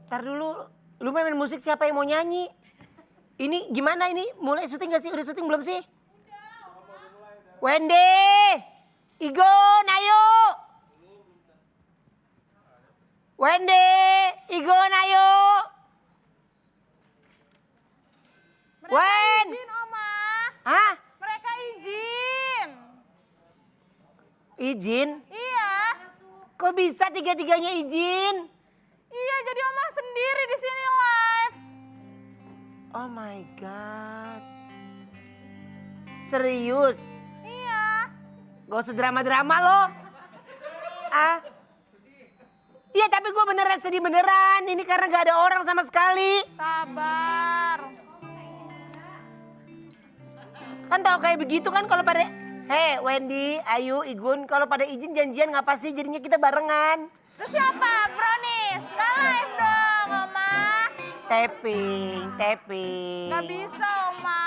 Ntar dulu, lu main musik siapa yang mau nyanyi? Ini gimana ini? Mulai syuting gak sih? Udah syuting belum sih? Wendy! Igon, ayo! Wendy! Igon, ayo! Mereka izin, Oma. Hah? Mereka izin. Izin? Iya. Kok bisa tiga-tiganya izin? Iya, jadi Oma sendiri di sini live. Oh my God. Serius? Iya. Gak usah drama-drama lo. Ah? Iya tapi gue beneran sedih beneran. Ini karena gak ada orang sama sekali. Sabar. Kan tau kayak begitu kan kalau pada... Hei Wendy, Ayu, Igun, kalau pada izin janjian ngapa sih jadinya kita barengan? Terus siapa? Brownies. Gak live dong, Oma. Tapping. Gak bisa, Oma.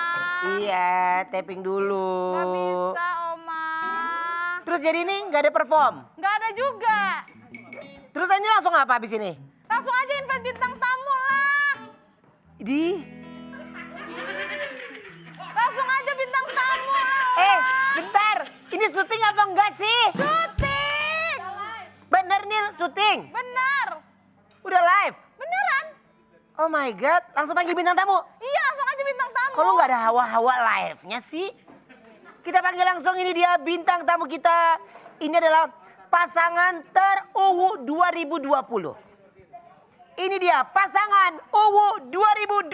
Iya, tapping dulu. Gak bisa, Oma. Terus jadi ini gak ada perform? Gak ada juga. Terus ini langsung apa abis ini? Langsung aja invite bintang tamu lah. Di... Langsung aja bintang tamu lah. Bentar. Ini syuting apa enggak sih? Syuting. Bener nih syuting? Bener. Udah live? Beneran. Oh my God, langsung panggil bintang tamu? Iya, langsung aja bintang tamu. Kalau nggak ada hawa-hawa live-nya sih? Kita panggil langsung, ini dia bintang tamu kita. Ini adalah pasangan terungu 2020. Ini dia pasangan ungu 2020.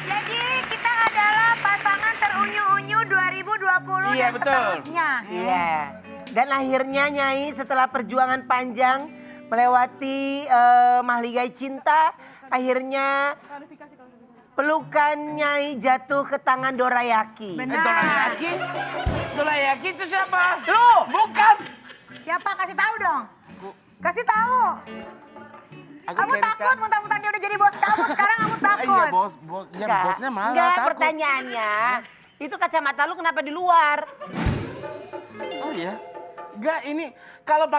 Jadi kita adalah pasangan terunyu-unyu 2020 Iya, dan betul. seterusnya. Iya. Dan akhirnya Nyai setelah perjuangan panjang melewati mahligai cinta, akhirnya pelukan Nyai jatuh ke tangan Dorayaki. Benar. Dorayaki itu siapa? Lu! Bukan. Siapa? Kasih tahu dong. Kasih tahu. Kamu takut mentang-mentang dia udah jadi bos kamu, sekarang kamu takut. Iya bosnya marah Enggak, takut. pertanyaannya, itu kacamata lu kenapa di luar? Oh iya. Enggak ini kalau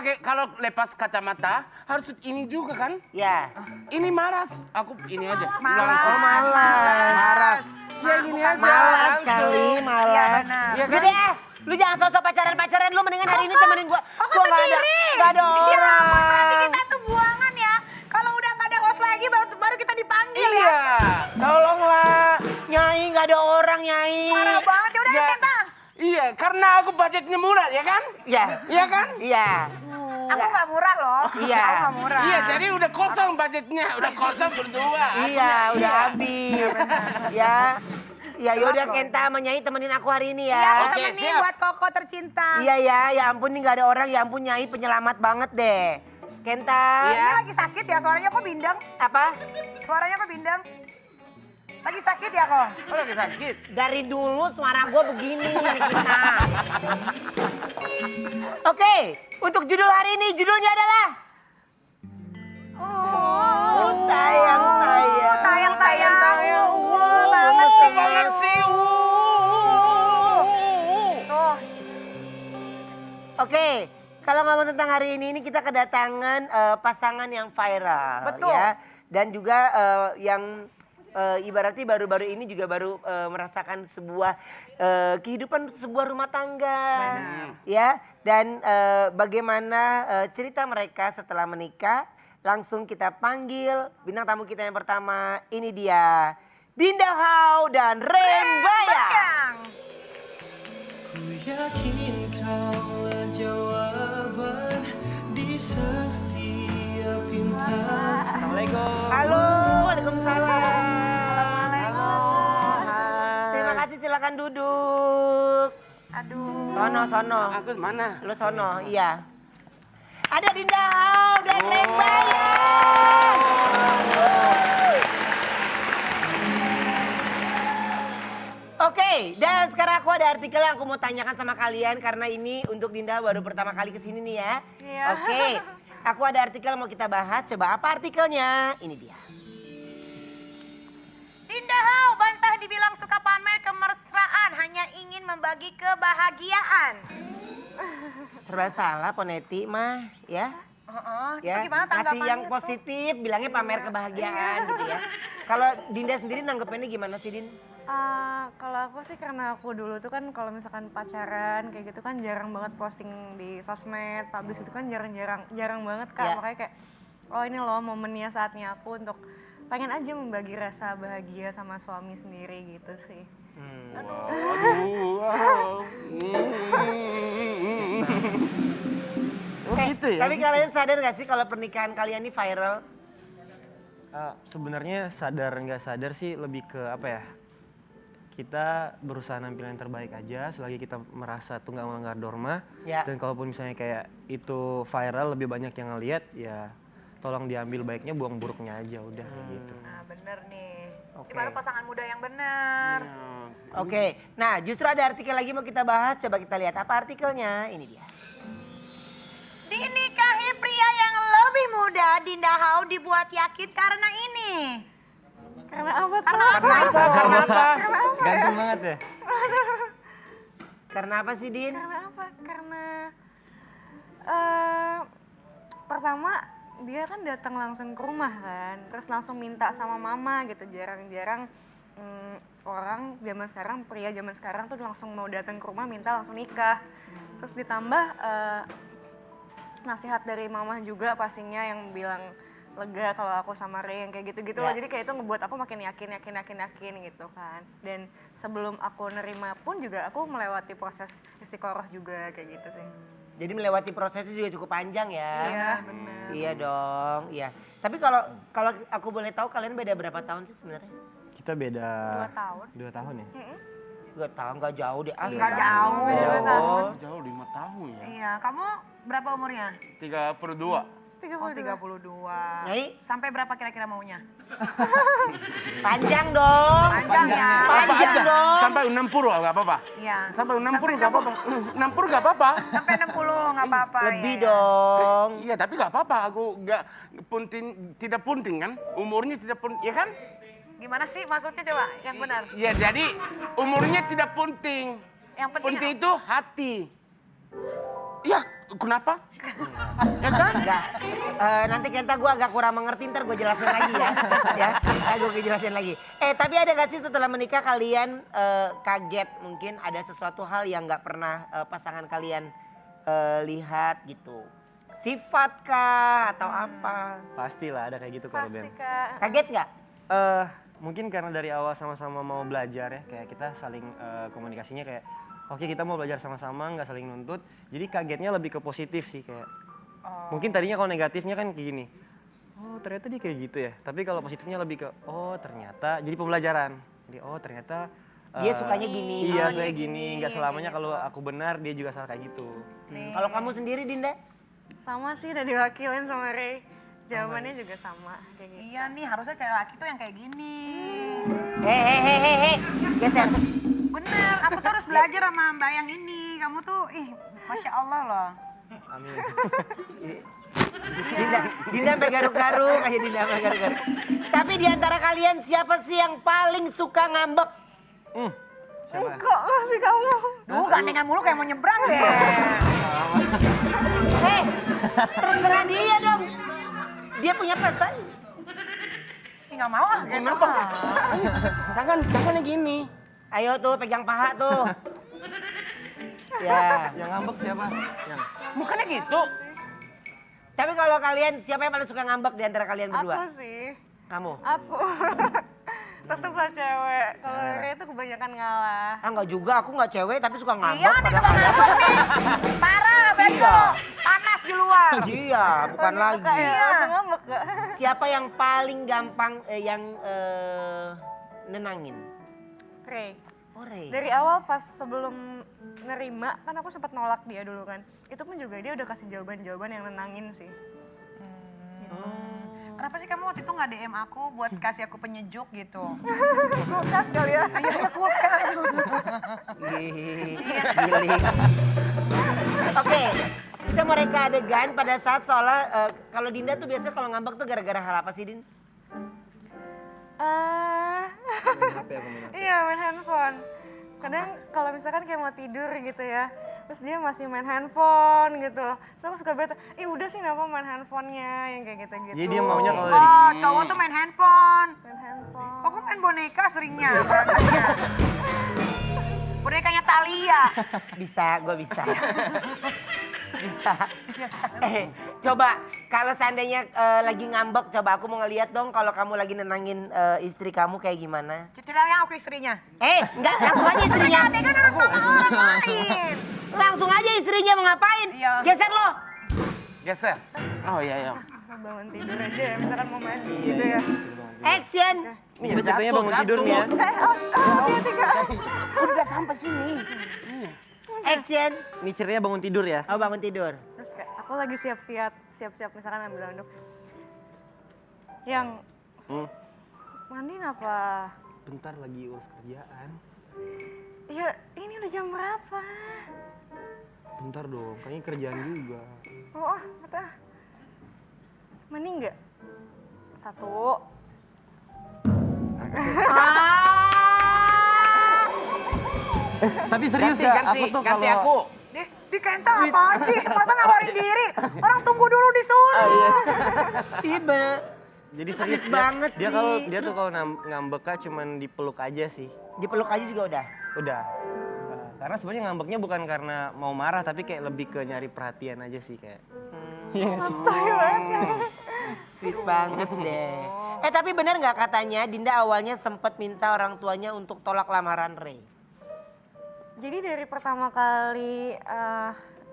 lepas kacamata harus ini juga kan? Ya. Ini maras. Aku ini aja. Malas. Langsung. Malas. Maras. Ya gini aja. Malas langsung. kali, Iya malas. benar. Iya kan? Udah lu jangan sosok pacaran-pacaran, lu mendingan hari ini temenin gua. Kok Gua nggak sendiri? nggak ada Ya ampun, berarti orang. kita tuh buangan ya. Kalau udah nggak ada host lagi baru kita dipanggil ya. Iya. Tolonglah, Nyai nggak ada orang Nyai. Parah banget, ya udah Ya. kita. Iya, karena aku budgetnya murah ya kan? Iya. Iya kan? Iya. Aku nggak murah loh. Iya. Aku nggak murah. Iya, jadi udah kosong budgetnya, udah kosong berdua. Iya, udah habis. Ya. Ya yaudah Kenta sama Nyai temenin aku hari ini Iya, ya. aku Oke, temenin siap. buat Koko tercinta. Iya ya ampun nih nggak ada orang, ya ampun Nyai penyelamat banget deh. Kenta. Ini lagi sakit ya, suaranya kok bindeng? Apa? Suaranya kok bindeng? Lagi sakit ya kok? Oh, lagi sakit. Dari dulu suara gue begini kita. Oke, untuk judul hari ini judulnya adalah tayang. Tayang. Banget sih. Tuh, Oke, kalau ngomong tentang hari ini kita kedatangan pasangan yang viral. Betul. Ya. Dan juga yang ibaratnya baru-baru ini juga baru merasakan sebuah kehidupan sebuah rumah tangga. Ya, dan bagaimana cerita mereka setelah menikah. Langsung kita panggil bintang tamu kita yang pertama. Ini dia Dinda Hau dan Rembaya. Bayang. Ku yakin kaulah jawaban di setiap bintang. Assalamualaikum. Halo, waalaikumsalam. Hai. Terima kasih, silakan duduk. Aduh. Sono. Aku mana? Lu sono, iya. Ada Dinda Hau dan Rembaya. Oke, Oke, dan sekarang aku ada artikel yang aku mau tanyakan sama kalian karena ini untuk Dinda baru pertama kali kesini nih ya. Iya. Oke, aku ada artikel mau kita bahas. Coba apa artikelnya? Ini dia. Dinda Hau bantah dibilang suka pamer kemesraan, hanya ingin membagi kebahagiaan. Serba salah Poneti mah ya. Itu gimana tanggapannya ngasih yang tuh? positif, bilangnya pamer kebahagiaan gitu ya. Kalau Dinda sendiri nanggepinnya gimana sih Din? Kalau aku sih karena aku dulu tuh kan kalau misalkan pacaran kayak gitu kan jarang banget posting di sosmed, publish gitu kan jarang banget Kak. Ya. Makanya kayak oh ini loh momennya saatnya aku untuk pengen aja membagi rasa bahagia sama suami sendiri gitu sih. Gitu ya? Tapi kalian sadar gak sih kalau pernikahan kalian ini viral? Sebenarnya sadar nggak sadar sih lebih ke apa ya? Kita berusaha nampil yang terbaik aja selagi kita merasa tuh nggak melanggar norma. Ya. Dan kalaupun misalnya kayak itu viral lebih banyak yang ngeliat ya tolong diambil baiknya buang buruknya aja udah kayak gitu. Nah bener nih. Oke. Ini baru pasangan muda yang bener. Oke, nah justru ada artikel lagi mau kita bahas. Coba kita lihat apa artikelnya. Ini dia. Dinikahi pria yang lebih muda, Dinda Hau dibuat yakin karena ini. Karena apa tuh? Karena apa? Ganteng banget ya? Karena apa sih Din? Karena apa? Karena pertama dia kan datang langsung ke rumah kan, terus langsung minta sama mama gitu. Jarang-jarang orang zaman sekarang, pria zaman sekarang tuh langsung mau datang ke rumah minta langsung nikah. Terus ditambah nasihat dari mama juga pastinya yang bilang lega kalau aku sama Ray yang kayak gitu-gitu loh. Jadi kayak itu ngebuat aku makin yakin gitu kan. Dan sebelum aku nerima pun juga aku melewati proses istiqoroh juga kayak gitu sih. Jadi melewati prosesnya juga cukup panjang ya. Iya benar. Iya dong, iya. Tapi kalau aku boleh tahu kalian beda berapa tahun sih sebenarnya? Kita beda 2 tahun. 2 tahun ya? Gak tahu, gak jauh deh. Nggak jauh. Beda 2 tahun. Jauh 5 tahun ya. Iya, kamu berapa umurnya? 32. 32. Oh 32. Nyai? Sampai berapa kira-kira maunya? Panjang dong. Panjang ya. Apa Panjang aja? dong. Sampai 60 nggak apa-apa. Iya. Sampai 60 nggak apa-apa. 60 nggak apa-apa. Sampai 60 nggak apa-apa. Lebih ya. dong. Iya tapi nggak apa-apa. Aku nggak penting, tidak penting kan? Umurnya tidak penting, ya kan? Gimana sih maksudnya coba yang benar? Ya jadi umurnya tidak penting. Yang penting Penting itu hati. Ya kenapa? Ya kan? Enggak. Nanti Kenta gue agak kurang mengerti, ntar gue jelasin lagi ya. Ya, gue jelasin lagi. Tapi ada gak sih setelah menikah kalian kaget mungkin ada sesuatu hal yang gak pernah pasangan kalian lihat gitu? Sifat kah atau apa? Pastilah ada kayak gitu kalau Ben. Pasti Kak. Kaget gak? Mungkin karena dari awal sama-sama mau belajar ya, kayak kita saling komunikasinya kayak oke kita mau belajar sama-sama nggak saling nuntut, jadi kagetnya lebih ke positif sih kayak mungkin tadinya kalau negatifnya kan kayak gini, oh ternyata dia kayak gitu ya, tapi kalau positifnya lebih ke oh ternyata jadi pembelajaran, jadi oh ternyata Dia sukanya gini. iya saya gini, nggak selamanya kalau aku benar dia juga salah kayak gitu. Kalau kamu sendiri Dinda? Sama sih udah diwakilin sama Ray. Jawabannya juga sama kayak gitu. Iya nih harusnya cewek laki tuh yang kayak gini. Hehehe, geser. Bener, aku tuh harus belajar sama mbak yang ini. Kamu tuh, Masya Allah loh. Amin. Dinda sampai garuk-garuk aja Dinda sampai garuk-garuk. Tapi di antara kalian siapa sih yang paling suka ngambek? Siapa? Kok masih kamu? Duh gandengan mulu kayak mau nyebrang deh. Terserah dia dong. Dia punya pesan. Nggak mau ah. Kenapa? Tangannya gini. Ayo tuh pegang paha tuh. Ya. Yang ngambek siapa? Yang Bukannya gitu. Tapi kalau kalian siapa yang paling suka ngambek di antara kalian berdua? Aku sih. Kamu? Aku. Teteplah cewek. Kalau Ray tuh kebanyakan ngalah. Enggak juga, aku nggak cewek tapi suka ngambek. Iya nih suka ngambek nih. Parah berarti Iya. lo. Panas di luar. Iya, bukan lagi. Iya. Langsung ngambek gak? Siapa yang paling gampang nenangin? Ray. Oh, Ray. Dari awal pas sebelum nerima, kan aku sempat nolak dia dulu kan. Itu pun juga dia udah kasih jawaban-jawaban yang nenangin sih. Gitu. Kenapa sih kamu waktu itu nggak DM aku buat kasih aku penyejuk gitu? Kulkas kali ya. Iya kulkas. Giling. Oke, kita mau reka adegan pada saat soalnya kalau Dinda tuh biasa kalau ngambek tuh gara-gara hal apa sih, Din? Iya main handphone. Kadang kalau misalkan kayak mau tidur gitu ya, terus dia masih main handphone gitu. So aku suka bete, udah sih kenapa main handphonenya yang kayak gitu-gitu. Jadi dia maunya kalau Oh, cowok tuh main handphone. main handphone. Kok main boneka seringnya? Bonekanya Thalia. Bisa, gue bisa. Bisa. Coba kalau seandainya lagi ngambek, coba aku mau ngeliat dong kalau kamu lagi nenangin istri kamu kayak gimana. Ceritanya aku istrinya. Enggak, langsung aja istrinya. Ini kan harus sama orang lain. Langsung aja istrinya mau ngapain? Iya. Geser lo. Geser. Oh iya iya. Bisa bangun tidur aja ya, misalkan mau main gitu ya. Action. Ini ceritanya bangun tidur nih ya. Udah sampai sini. Action. Ini ceritanya bangun tidur ya. Oh, bangun tidur. Terus kayak aku lagi siap-siap misalkan ambil handuk. Yang mandi apa? Bentar lagi urus kerjaan. Iya, ini udah jam berapa? Bentar dong, kayaknya kerjaan juga. Oh, betul. Mandi nggak? 1. Tapi serius Ganti, gak? ganti, Aku tuh ganti kalau aku. Di Kenta apaan sih? Masa ngawarin diri? Orang tunggu dulu disuruh. Iya bener. jadi serius Sweet banget dia sih. kalau dia tuh kalau ngambek cuman dipeluk aja sih. Dipeluk aja juga udah. Udah. Karena sebenarnya ngambeknya bukan karena mau marah tapi kayak lebih ke nyari perhatian aja sih kayak. Iya nggak sih? Sweet banget deh. Tapi bener nggak katanya Dinda awalnya sempat minta orang tuanya untuk tolak lamaran Ray? Jadi dari pertama kali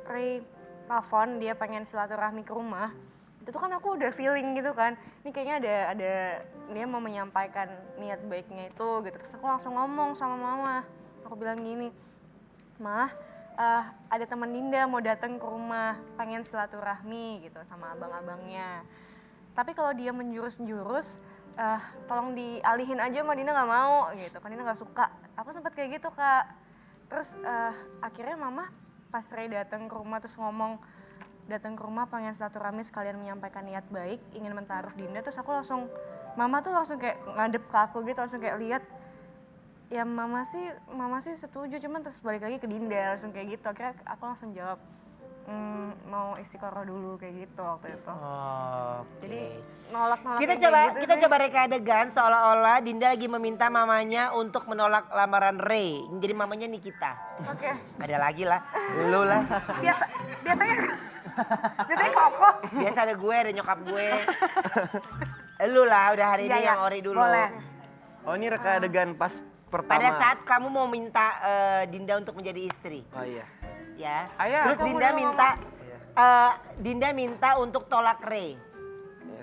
Ray telepon dia pengen silaturahmi ke rumah, itu tuh kan aku udah feeling gitu kan, ini kayaknya ada dia mau menyampaikan niat baiknya itu gitu. Terus aku langsung ngomong sama mama, aku bilang gini, Mah, ada teman Dinda mau datang ke rumah pengen silaturahmi gitu sama abang-abangnya. Tapi kalau dia menjurus-jurus, tolong dialihin aja sama Dinda nggak mau gitu, kan Dinda nggak suka. Aku sempet kayak gitu Kak. Terus akhirnya mama pas Ray datang ke rumah terus ngomong datang ke rumah pengen silaturahmi sekalian menyampaikan niat baik ingin mentaruh Dinda, terus aku langsung mama tuh langsung kayak ngadep ke aku gitu, langsung kayak lihat ya mama sih setuju, cuman terus balik lagi ke Dinda langsung kayak gitu. Akhirnya aku langsung jawab mau istiqoroh dulu kayak gitu waktu itu. Jadi nolak Kita coba reka adegan seolah-olah Dinda lagi meminta mamanya untuk menolak lamaran Ray. Jadi mamanya Nikita. Oke. Ada lagi lah, lu lah. Biasanya kokoh. Biasa ada gue, ada nyokap gue. Lu lah udah hari ini yang ori dulu. Boleh. Oh ini reka adegan pas pertama. Pada saat kamu mau minta Dinda untuk menjadi istri. Oh iya. Ya. Ayah, Terus Dinda minta untuk tolak Ray.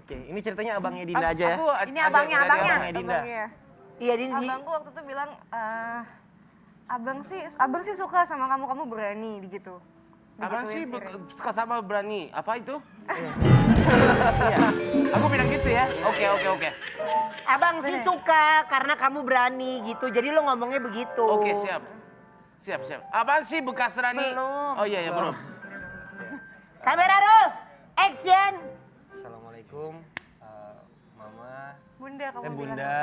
Oke, ini ceritanya abangnya Dinda aja ya. Ini abangnya. Abangnya Dinda. Iya, Dinda. Abangku waktu itu bilang, abang sih suka sama kamu berani gitu. Abang sih Digituin si Ray. suka sama berani. Apa itu? Iya. Aku bilang gitu ya. Oke. Abang sih suka karena kamu berani gitu. Jadi lo ngomongnya begitu. Oke, siap. Abang sih bekas Rani. Belum. Oh iya, belum. Kamera roll, action. Assalamualaikum, Mama, Bunda kamu bilang. Bunda,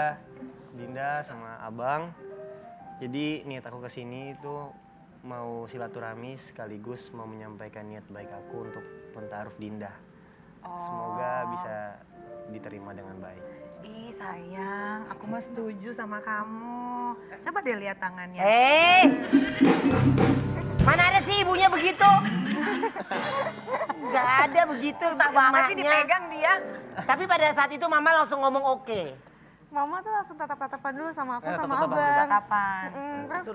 Dinda sama Abang. Jadi niat aku kesini itu mau silaturahmi sekaligus mau menyampaikan niat baik aku untuk mentaruh Dinda. Semoga bisa diterima dengan baik. Ih sayang, aku mah setuju sama kamu. Coba deh lihat tangannya. Mana ada sih ibunya begitu? Gak ada begitu. Susah banget sih emaknya. dipegang dia. Tapi pada saat itu mama langsung ngomong oke. Mama tuh langsung tatap-tatapan dulu sama aku sama tatap-tatapan abang. Kapan? Terus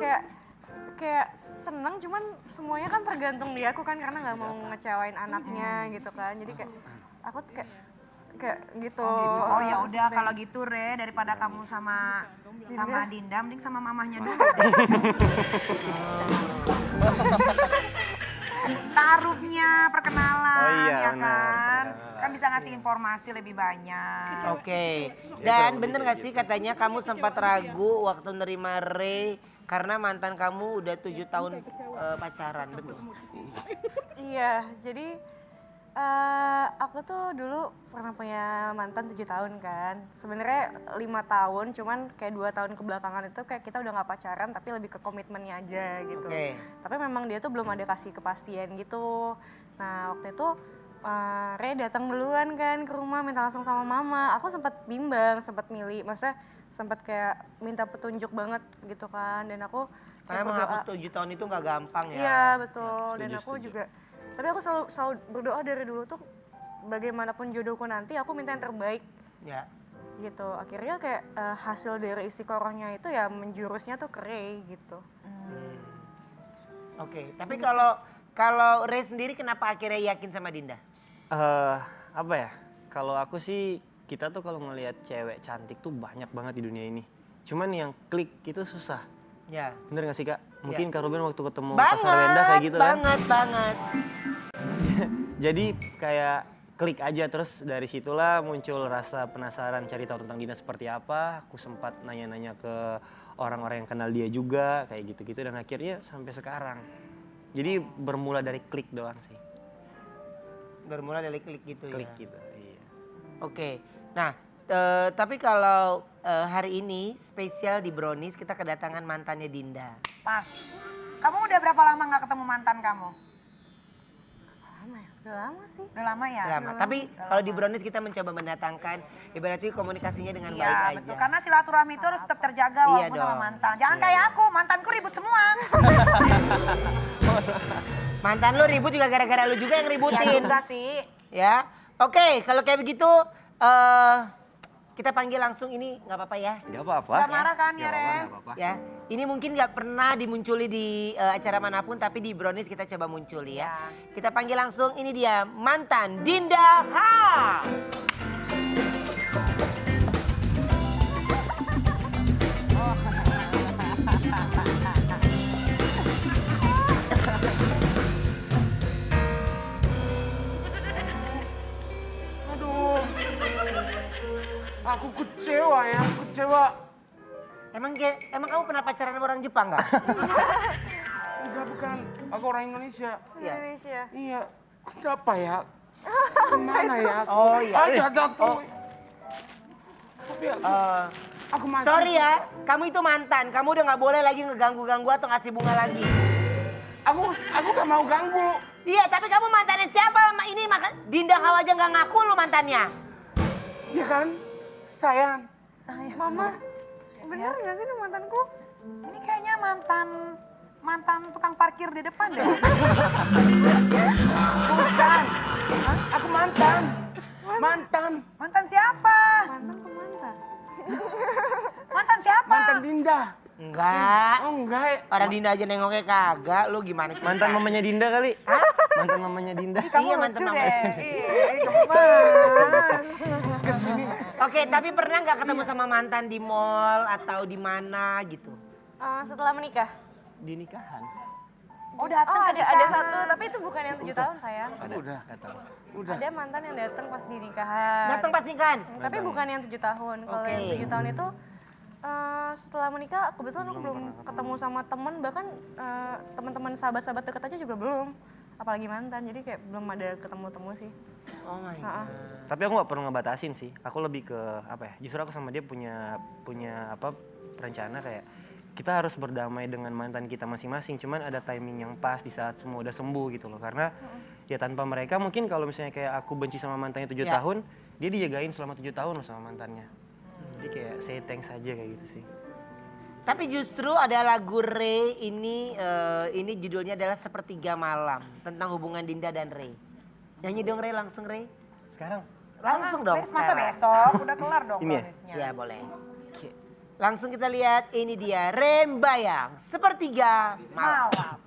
kayak seneng, cuman semuanya kan tergantung di aku kan karena nggak mau ngecewain anaknya gitu kan. Jadi kayak aku kayak gitu. Oh ya udah kalau gitu Re, daripada kamu sama Dinda, mending sama mamahnya dulu. Taruhnya perkenalan, Oh iya, ya benar, kan? perkenalan. Kan Kan bisa ngasih informasi lebih banyak. Oke. Dan bener gak sih katanya kamu sempat ragu waktu nerima Ray karena mantan kamu udah 7 tahun pacaran, betul? Iya, jadi aku tuh dulu pernah punya mantan 7 tahun kan. Sebenarnya 5 tahun, cuman kayak 2 tahun kebelakangan itu kayak kita udah gak pacaran tapi lebih ke komitmennya aja gitu. Oke. Tapi memang dia tuh belum ada kasih kepastian gitu. Nah waktu itu Ray datang duluan kan ke rumah minta langsung sama mama. Aku sempat bimbang, sempat milih, maksudnya sempat kayak minta petunjuk banget gitu kan. Dan aku Karena menghapus 7 tahun itu nggak gampang ya. Iya betul, dan aku juga, tapi aku selalu berdoa dari dulu tuh bagaimanapun jodohku nanti aku minta yang terbaik Ya. gitu. Akhirnya kayak hasil dari istiqorohnya itu ya menjurusnya tuh ke Ray gitu. Oke, tapi kalau Ray sendiri kenapa akhirnya yakin sama Dinda? Apa ya? Kalau aku sih kita tuh kalau ngelihat cewek cantik tuh banyak banget di dunia ini. Cuman yang klik itu susah. Ya. Bener gak sih Kak? Mungkin Ya. Kak Ruben waktu ketemu Kak Sarwenda kayak gitu kan. Banget. Jadi kayak klik aja, terus dari situlah muncul rasa penasaran cari tahu tentang Dinda seperti apa. Aku sempat nanya-nanya ke orang-orang yang kenal dia juga kayak gitu-gitu dan akhirnya sampai sekarang. Jadi bermula dari klik doang sih. Bermula dari klik gitu Klik ya. gitu. Iya. Oke. Nah, tapi kalau hari ini spesial di Brownies kita kedatangan mantannya Dinda. Pas. Kamu udah berapa lama nggak ketemu mantan kamu? Lama ya? Udah lama sih. Udah lama ya? Lama. Tapi kalau di Brownies kita mencoba mendatangkan ibaratnya komunikasinya dengan baik Iya aja. betul, karena silaturahmi itu harus tetap terjaga Iya walaupun sama dong. mantan. Jangan kayak aku, mantanku ribut semua. Mantan lu ribut juga gara-gara lu juga yang Iya ributin. juga sih. Ya. Oke, kalau kayak begitu kita panggil langsung ini nggak apa-apa ya. Gak apa-apa. Gak marah kan ya, Re? Ya. Ini mungkin nggak pernah dimunculi di acara manapun tapi di Brownies kita coba munculi ya. Kita panggil langsung ini dia mantan Dinda Ha. Aduh. Aku kecewa ya, kecewa. Emang kamu pernah pacaran sama orang Jepang nggak? Enggak, bukan. Aku orang Indonesia. Indonesia. Iya. Kenapa ya? Kemana ya? Oh iya. Jatuh. Tapi aku masih... Sorry ya, kamu itu mantan. Kamu udah nggak boleh lagi ngeganggu-ganggu atau ngasih bunga lagi. Aku gak mau ganggu. Iya, tapi kamu mantannya siapa? Ini Dinda Hawa aja nggak ngaku lu mantannya. Iya kan? Sayang. Mama, bener gak sih ini mantanku? Ini kayaknya mantan tukang parkir di depan deh. Bukan. Aku mantan. Mantan. Mantan siapa? Mantan tuh mantan. Mantan siapa? Mantan Dinda. Enggak. Oh enggak. Orang Dinda aja nengoknya kagak. Lu gimana cerita? Mantan mamanya Dinda kali? Mantan mamanya Dinda. Iya, mantan mama. Kesini. Oke, tapi pernah nggak ketemu sama mantan di mall atau di mana gitu? Setelah menikah? Di nikahan. Oh datang ke ada satu, tapi itu bukan yang 7 tahun sayang. Udah. Datang. Udah. Ada mantan yang datang pas di nikahan. Datang pas nikahan? Tapi bukan yang 7 tahun. Kalau Oke. yang 7 tahun itu setelah menikah kebetulan aku belum ketemu sama teman, bahkan teman-teman sahabat-sahabat dekat aja juga belum. Apalagi mantan, jadi kayak belum ada ketemu-temu sih. Oh my god. Tapi aku nggak perlu ngebatasin sih. Aku lebih ke apa ya? Justru aku sama dia punya apa rencana kayak kita harus berdamai dengan mantan kita masing-masing. Cuman ada timing yang pas di saat semua udah sembuh gitu loh. Karena ya tanpa mereka mungkin kalau misalnya kayak aku benci sama mantannya 7 Ya. tahun, dia dijagain selama 7 tahun loh sama mantannya. Jadi kayak say thanks aja kayak gitu sih. Tapi justru ada lagu Ray ini judulnya adalah Sepertiga Malam tentang hubungan Dinda dan Ray. Nyanyi dong Ray, langsung Ray. Sekarang? Langsung dong. Masa sekarang. besok? Udah kelar dong Ini ya? browniesnya. Ya boleh. Langsung kita lihat ini dia Rembayang Sepertiga Malam. Malam.